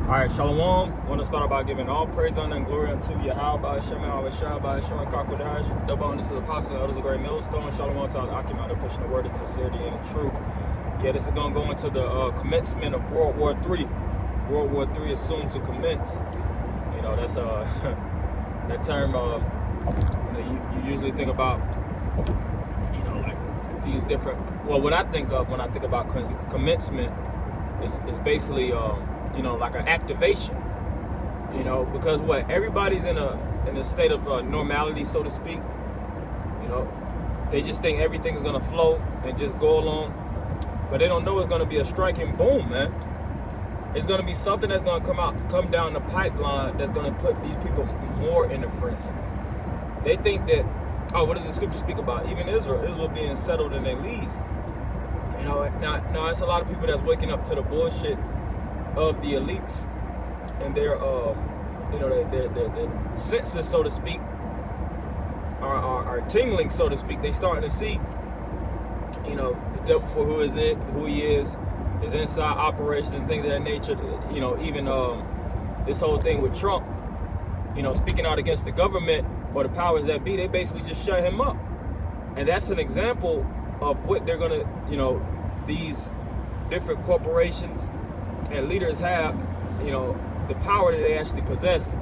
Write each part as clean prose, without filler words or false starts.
Alright, Shalom. I want to start by giving all praise, honor, and glory unto Yahweh, Hashem, Yahweh, Hashem, Kakodash, double honor to the apostles and elders of great millstone. Shalom to all the Akim pushing the word of sincerity and the truth. Yeah, this is going to go into the commencement of World War III. World War III is soon to commence. You know, that's that term, you usually think about, like these different, well, what I think of when I think about commencement is basically, like an activation, because everybody's in a state of normality, so to speak. They just think everything is going to flow. They just go along, but they don't know it's going to be a striking boom, man. It's going to be something that's going to come down the pipeline that's going to put these people more in the frenzy. They think that, what does the scripture speak about? Even Israel being settled in their leads. Now it's a lot of people that's waking up to the bullshit of the elites and their senses, so to speak, are tingling, so to speak. They starting to see, the devil for who he is, his inside operations and things of that nature. Even this whole thing with Trump, speaking out against the government or the powers that be, they basically just shut him up. And that's an example of what they're gonna, these different corporations and leaders have, the power that they actually possess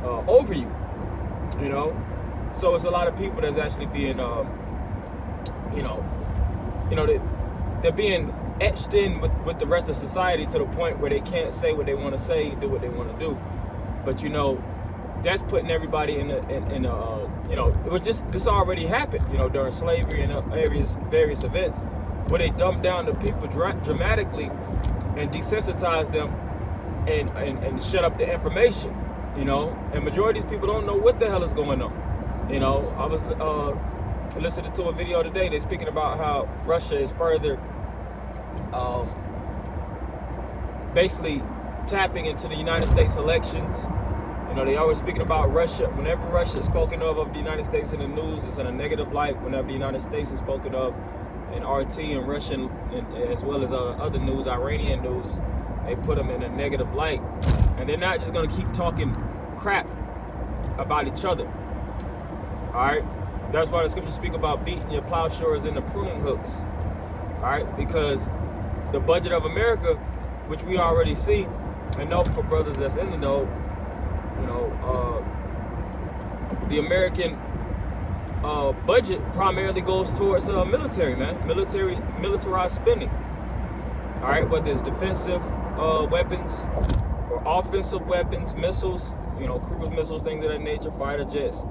over you, So it's a lot of people that's actually being, they're being etched in with the rest of society to the point where they can't say what they want to say, do what they want to do. But that's putting everybody in it was just, this already happened, during slavery and various events, where they dumbed down the people dramatically and desensitize them and shut up the information, and majority of these people don't know what the hell is going on. I was listening to a video today. They're speaking about how Russia is further basically tapping into the United States elections. They always speaking about Russia. Whenever Russia is spoken of the United States in the news, it's in a negative light. Whenever the United States is spoken of in RT and Russian, as well as other news, Iranian news, they put them in a negative light. And they're not just going to keep talking crap about each other. All right? That's why the scriptures speak about beating your plowshares and the pruning hooks. All right? Because the budget of America, which we already see, and know for brothers that's in the know, the American budget primarily goes towards military, man. Militarized spending. All right, whether it's defensive weapons or offensive weapons, missiles, cruise missiles, things of that nature, fighter jets,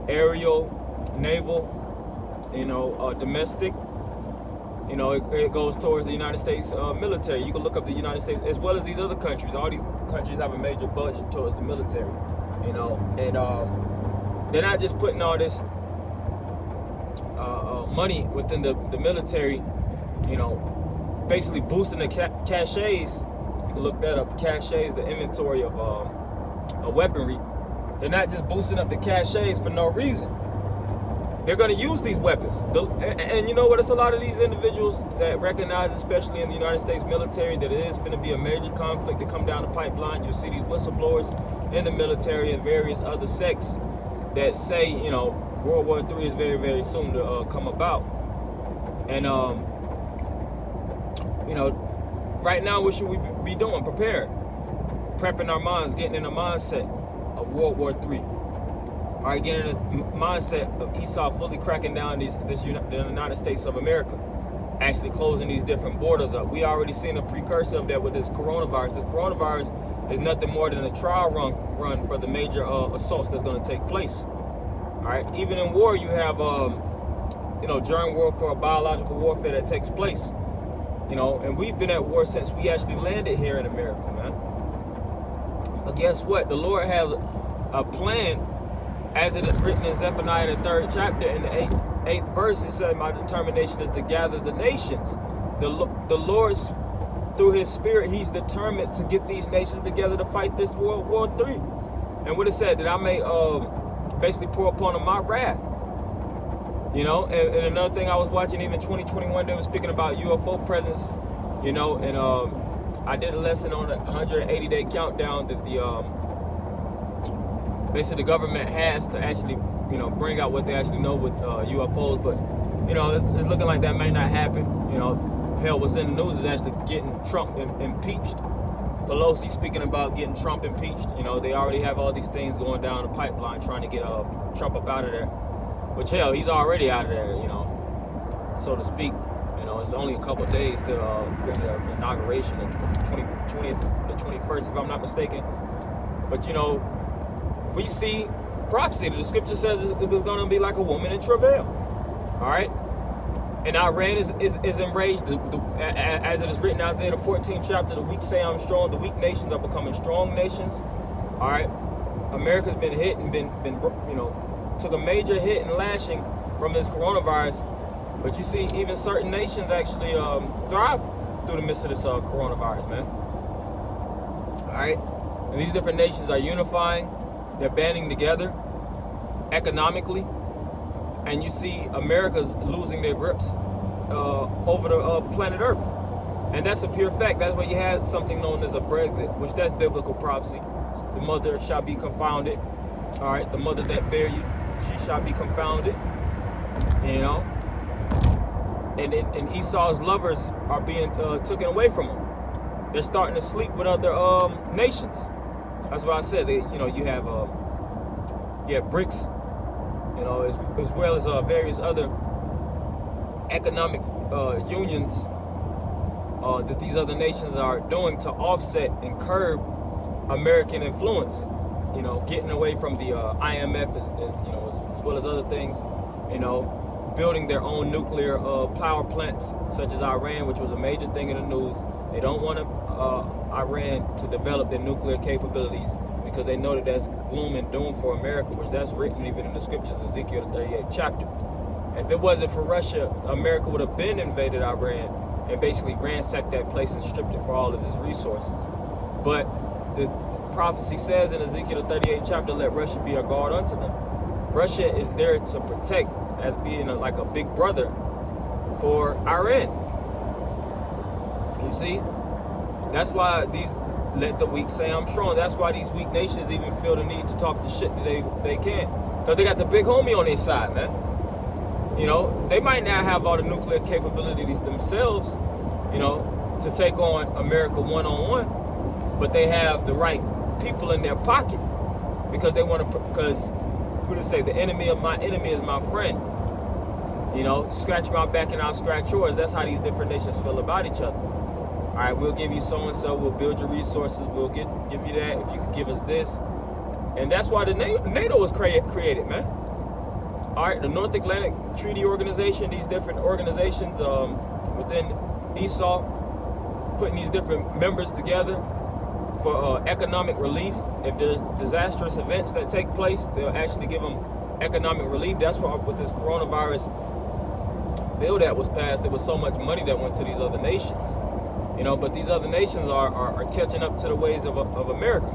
aerial, naval, domestic. It goes towards the United States military. You can look up the United States as well as these other countries. All these countries have a major budget towards the military, and they're not just putting all this money within the military, basically boosting the caches. You can look that up. Caches, the inventory of weaponry. They're not just boosting up the caches for no reason. They're going to use these weapons. And you know what? It's a lot of these individuals that recognize, especially in the United States military, that it is going to be a major conflict to come down the pipeline. You'll see these whistleblowers in the military and various other sects that say, World War III is very, very soon to come about. And, right now, what should we be doing? Prepping our minds, getting in the mindset of World War III. All right, getting in the mindset of Esau fully cracking down the United States of America, actually closing these different borders up. We already seen a precursor of that with this coronavirus. This coronavirus is nothing more than a trial run for the major assaults that's going to take place. All right, even in war, you have, during warfare, biological warfare that takes place. And we've been at war since we actually landed here in America, man. But guess what? The Lord has a plan. As it is written in Zephaniah, the 3rd chapter, in the 8th verse, it said, "My determination is to gather the nations." The Lord, through His Spirit, He's determined to get these nations together to fight this World War III. And what it said, that I may basically pour upon them my wrath. And another thing I was watching, even 2021, they were speaking about UFO presence, and I did a lesson on the 180-day countdown that basically the government has to actually, bring out what they actually know with UFOs. But, it's looking like that may not happen. Hell, what's in the news is actually getting Trump impeached. Pelosi speaking about getting Trump impeached. They already have all these things going down the pipeline trying to get Trump up out of there. Which, hell, he's already out of there, so to speak. It's only a couple of days to the inauguration, the 21st, if I'm not mistaken. But, we see prophecy. The scripture says it's going to be like a woman in travail. All right? And Iran is enraged. As it is written in Isaiah the 14th chapter, the weak say I'm strong. The weak nations are becoming strong nations. All right? America's been hit and been took a major hit and lashing from this coronavirus. But you see, even certain nations actually thrive through the midst of this coronavirus, man. All right? And these different nations are unifying. They're banding together economically. And you see America's losing their grips over the planet Earth. And that's a pure fact. That's why you had something known as a Brexit, which that's biblical prophecy. The mother shall be confounded. All right? The mother that bare you, she shall be confounded. And Esau's lovers are being taken away from him. They're starting to sleep with other nations. That's why I said you have BRICS, as well as various other economic unions that these other nations are doing to offset and curb American influence. Getting away from the IMF, as well as other things. Building their own nuclear power plants, such as Iran, which was a major thing in the news. They don't want Iran to develop their nuclear capabilities because they know that that's gloom and doom for America, which that's written even in the scriptures, Ezekiel the 38th chapter. If it wasn't for Russia, America would have been invaded Iran and basically ransacked that place and stripped it for all of its resources. But the prophecy says in Ezekiel the 38th chapter, let Russia be a guard unto them. Russia is there to protect, as being like a big brother for Iran. You see? That's why let the weak say I'm strong. That's why these weak nations even feel the need to talk the shit that they can. Because they got the big homie on their side, man. They might not have all the nuclear capabilities themselves, to take on America one-on-one, but they have the right people in their pocket because they want to, because who to say, the enemy of my enemy is my friend. Scratch my back and I'll scratch yours. That's how these different nations feel about each other. All right, we'll give you so-and-so. We'll build your resources. We'll give you that if you could give us this. And that's why the NATO was created, man. All right, the North Atlantic Treaty Organization, these different organizations within Esau, putting these different members together for economic relief. If there's disastrous events that take place, they'll actually give them economic relief. That's why with this coronavirus bill that was passed, there was so much money that went to these other nations. But these other nations are catching up to the ways of America.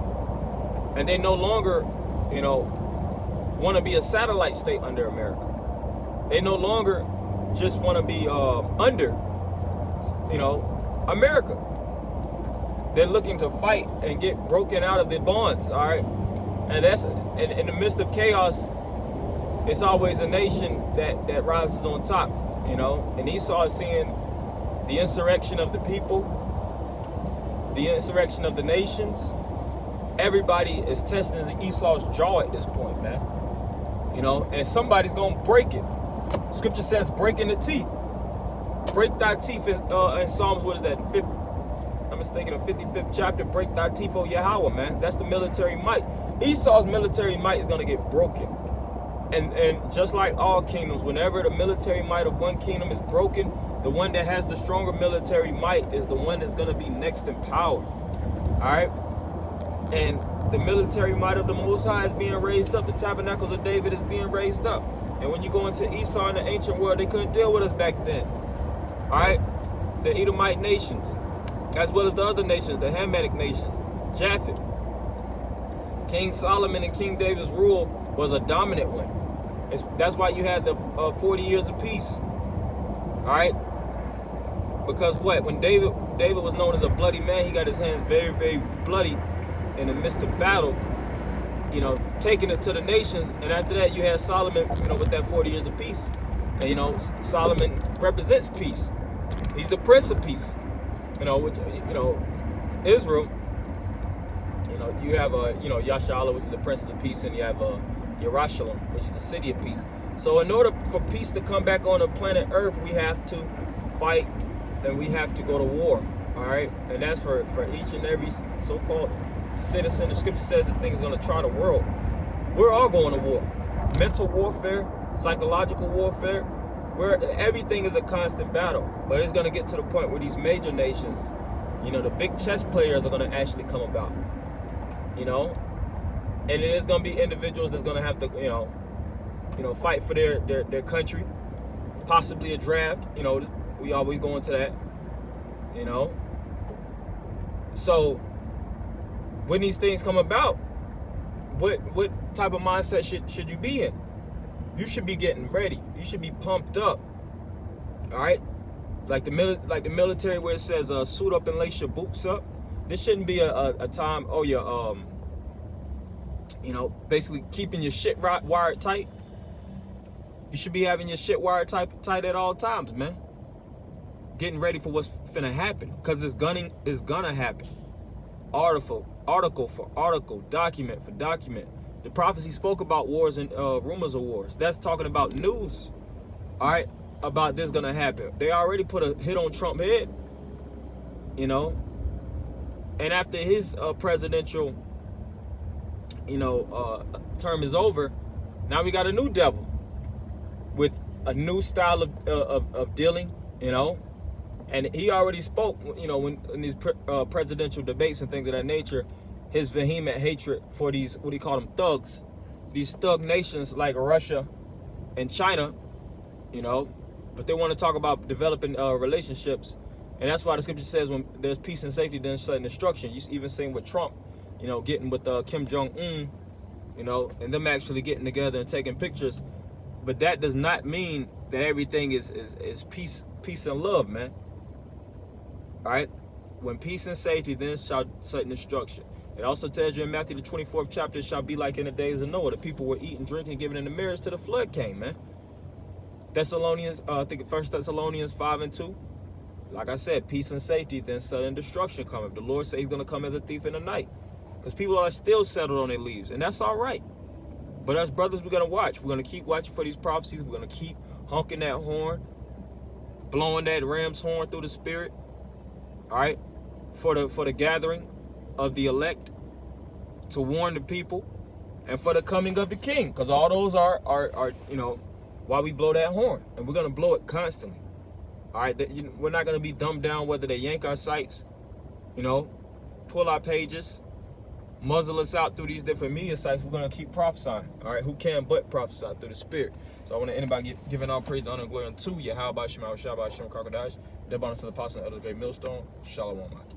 And they no longer, want to be a satellite state under America. They no longer just want to be under, America. They're looking to fight and get broken out of their bonds, all right? And that's in the midst of chaos, it's always a nation that rises on top, And Esau is seeing the insurrection of the people, the insurrection of the nations. Everybody is testing Esau's jaw at this point, man. And somebody's going to break it. Scripture says breaking the teeth. Break thy teeth in Psalms, what is that, the 55th chapter, break thy teeth, O Yahweh, man. That's the military might. Esau's military might is going to get broken. And just like all kingdoms, whenever the military might of one kingdom is broken, the one that has the stronger military might is the one that's going to be next in power. All right? And the military might of the Most High is being raised up. The tabernacles of David is being raised up. And when you go into Esau in the ancient world, they couldn't deal with us back then. All right? The Edomite nations, as well as the other nations, the Hamitic nations, Japheth. King Solomon and King David's rule was a dominant one. That's why you had the 40 years of peace. All right? Because what? When David David was known as a bloody man. He got his hands very, very bloody in the midst of battle, you know, taking it to the nations. And after that, you had Solomon, you know, with that 40 years of peace. And, you know, Solomon represents peace. He's the Prince of Peace. You know, which, you know, Israel, you know, you have, you know, Yashala, which is the Prince of Peace, and you have Jerusalem, which is the city of peace. So in order for peace to come back on the planet Earth, we have to fight and we have to go to war, all right? And that's for each and every so-called citizen. The scripture says this thing is going to try the world. We're all going to war. Mental warfare, psychological warfare, everything is a constant battle. But it's going to get to the point where these major nations, you know, the big chess players are going to actually come about, you know? And it is going to be individuals that's going to have to, you know, fight for their country, possibly a draft. You know, we always go into that, you know. So when these things come about, what type of mindset should you be in? You should be getting ready. You should be pumped up. All right, like the military where it says suit up and lace your boots up. This shouldn't be a time. Oh, you're you know, basically keeping your shit wired tight. You should be having your shit wired tight at all times, man. Getting ready for what's finna happen, because it's gonna happen. Article for article, document for document. The prophecy spoke about wars and rumors of wars. That's talking about news, all right, about this gonna happen. They already put a hit on Trump's head, you know. And after his presidential, you know, term is over, now we got a new devil with a new style of dealing, you know. And he already spoke, you know, when in these presidential debates and things of that nature, his vehement hatred for these, what do you call them, thugs, these thug nations like Russia and China, you know. But they want to talk about developing relationships, and that's why the scripture says when there's peace and safety, then sudden destruction. You even seen with Trump, you know, getting with Kim Jong-un, you know, and them actually getting together and taking pictures. But that does not mean that everything is peace and love, man. All right? When peace and safety, then shall sudden destruction. It also tells you in Matthew the 24th chapter, it shall be like in the days of Noah. The people were eating, drinking, giving in the marriage till the flood came, man. Thessalonians, I think 1 Thessalonians 5:2. Like I said, peace and safety, then sudden destruction cometh. The Lord says he's going to come as a thief in the night. Because people are still settled on their leaves, and that's all right. But as brothers, we're going to watch. We're going to keep watching for these prophecies. We're going to keep honking that horn, blowing that ram's horn through the spirit, all right, for the gathering of the elect, to warn the people, and for the coming of the King. Because all those are you know, why we blow that horn. And we're going to blow it constantly. All right, we're not going to be dumbed down whether they yank our sites, you know, pull our pages, muzzle us out through these different media sites. We're going to keep prophesying. All right, who can but prophesy through the Spirit? So I want to anybody giving all praise, honor, and glory unto Yahweh, Shema, Shabbat, Shem, Crocodiles, the abundance of the apostle and others, great millstone. Shalom, Maki.